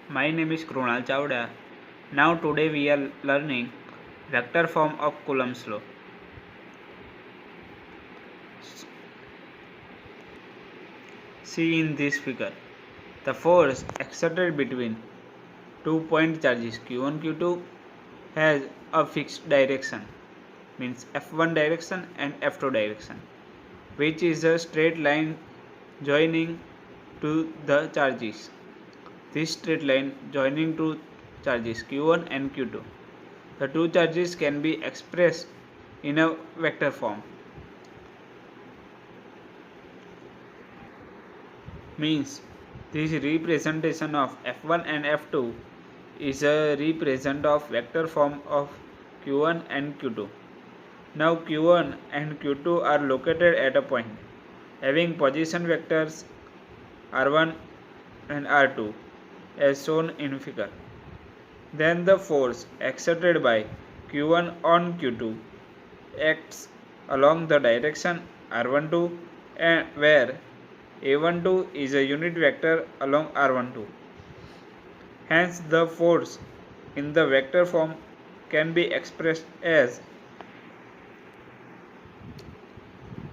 My name is Krunal Chawda. Now today we are learning vector form of Coulomb's law. See in this figure, the force exerted between 2 point charges Q1 Q2 has a fixed direction, means F1 direction and F2 direction, which is a straight line joining to the charges. This straight line joining to charges Q1 and Q2. The two charges can be expressed in a vector form. Means this representation of F1 and F2 is a represent of vector form of Q1 and Q2. Now Q1 and Q2 are located at a point having position vectors R1 and R2 as shown in figure. Then the force exerted by Q1 on Q2 acts along the direction R12 and where A12 is a unit vector along R12. Hence the force in the vector form can be expressed as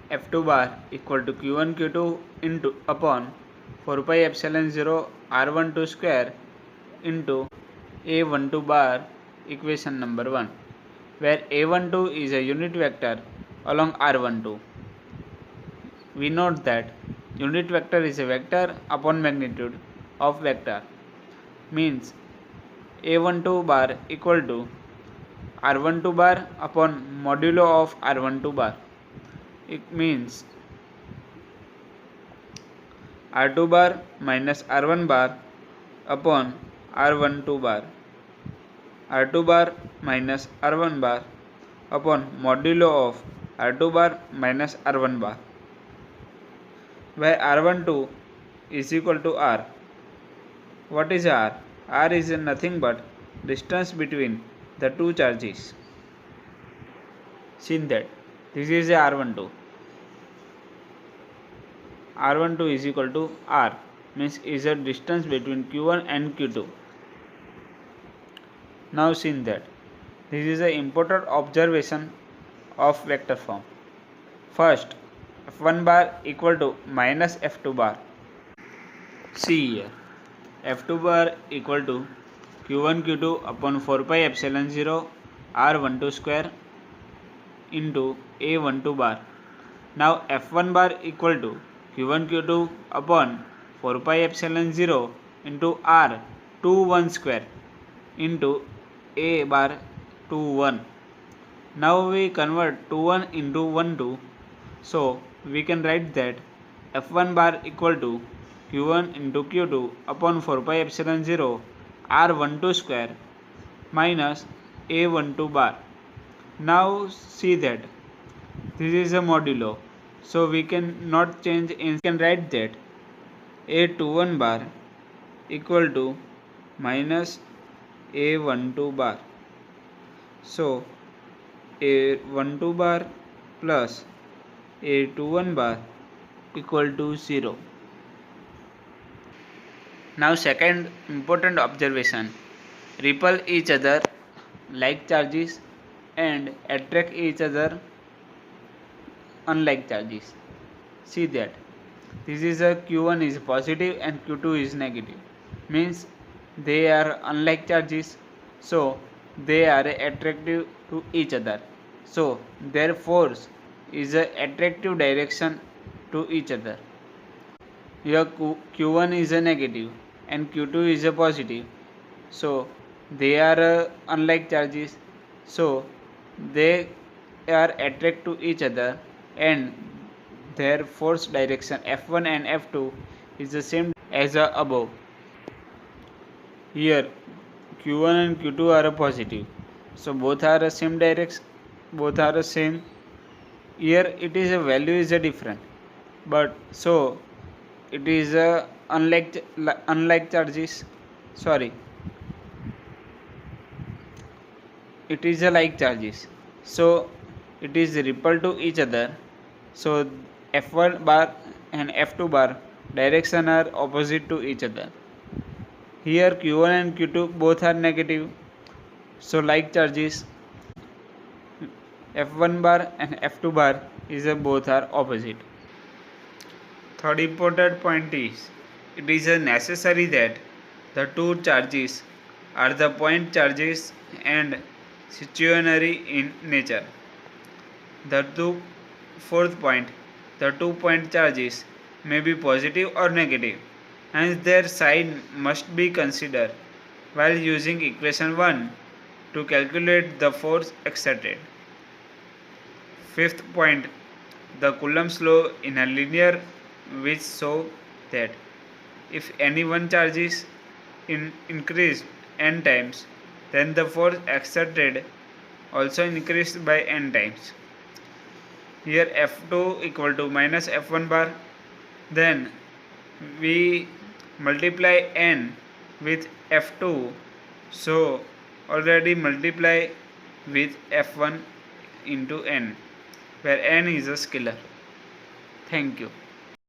F2 bar equal to Q1 Q2 into upon 4 pi epsilon 0 R12 square into A12 bar, equation number 1, where A12 is a unit vector along R12. We note that unit vector is a vector upon magnitude of vector, means A12 bar equal to R12 bar upon modulo of R12 bar. It means R2 bar minus R1 bar upon R12 bar. R2 bar minus R1 bar upon modulo of R2 bar minus R1 bar, where R12 is equal to R. What is R? R is nothing but distance between the two charges. See that this is a R12. R12 is equal to R, means is a distance between Q1 and Q2. Now see that this is an important observation of vector form. First, F1 bar equal to minus F2 bar. See here, F2 bar equal to Q1 Q2 upon 4 pi epsilon 0 R12 square into A12 bar. Now F1 bar equal to Q1 Q2 upon 4 pi epsilon 0 into R21 square into A bar 21. Now we convert 21 into 12, so we can write that F1 bar equal to Q1 into Q2 upon 4 pi epsilon 0 R12 square minus A12 bar. Now see that this is a modulo, so we can not change in, can write that A21 bar equal to minus A12 bar. So A12 bar plus A21 bar equal to 0. Now second important observation, repel each other like charges and attract each other unlike charges. See that this is a Q1 is positive and Q2 is negative, means they are unlike charges, so they are attractive to each other, so their force is a attractive direction to each other. Here Q1 is a negative and Q2 is a positive, so they are unlike charges, so they are attract to each other and their force direction F1 and F2 is the same as above. Here Q1 and Q2 are positive, so both are the same direction, both are the same. Here it is a value is a different, but so it is a unlike charges. Sorry, it is a like charges, so it is repelled to each other. So F1 bar and F2 bar direction are opposite to each other. Here Q1 and Q2 both are negative, so like charges F1 bar and F2 bar is both are opposite. Third important point is, it is necessary that the two charges are the point charges and stationary in nature. Fourth point, the 2 point charges may be positive or negative, hence their sign must be considered while using equation 1 to calculate the force exerted. Fifth point, the Coulomb's law in a linear which show that if any one charge is increased n times, then the force exerted also increased by n times. Here F2 equal to minus F1 bar, then we multiply n with F2, so already multiply with F1 into n, where n is a scalar. Thank you.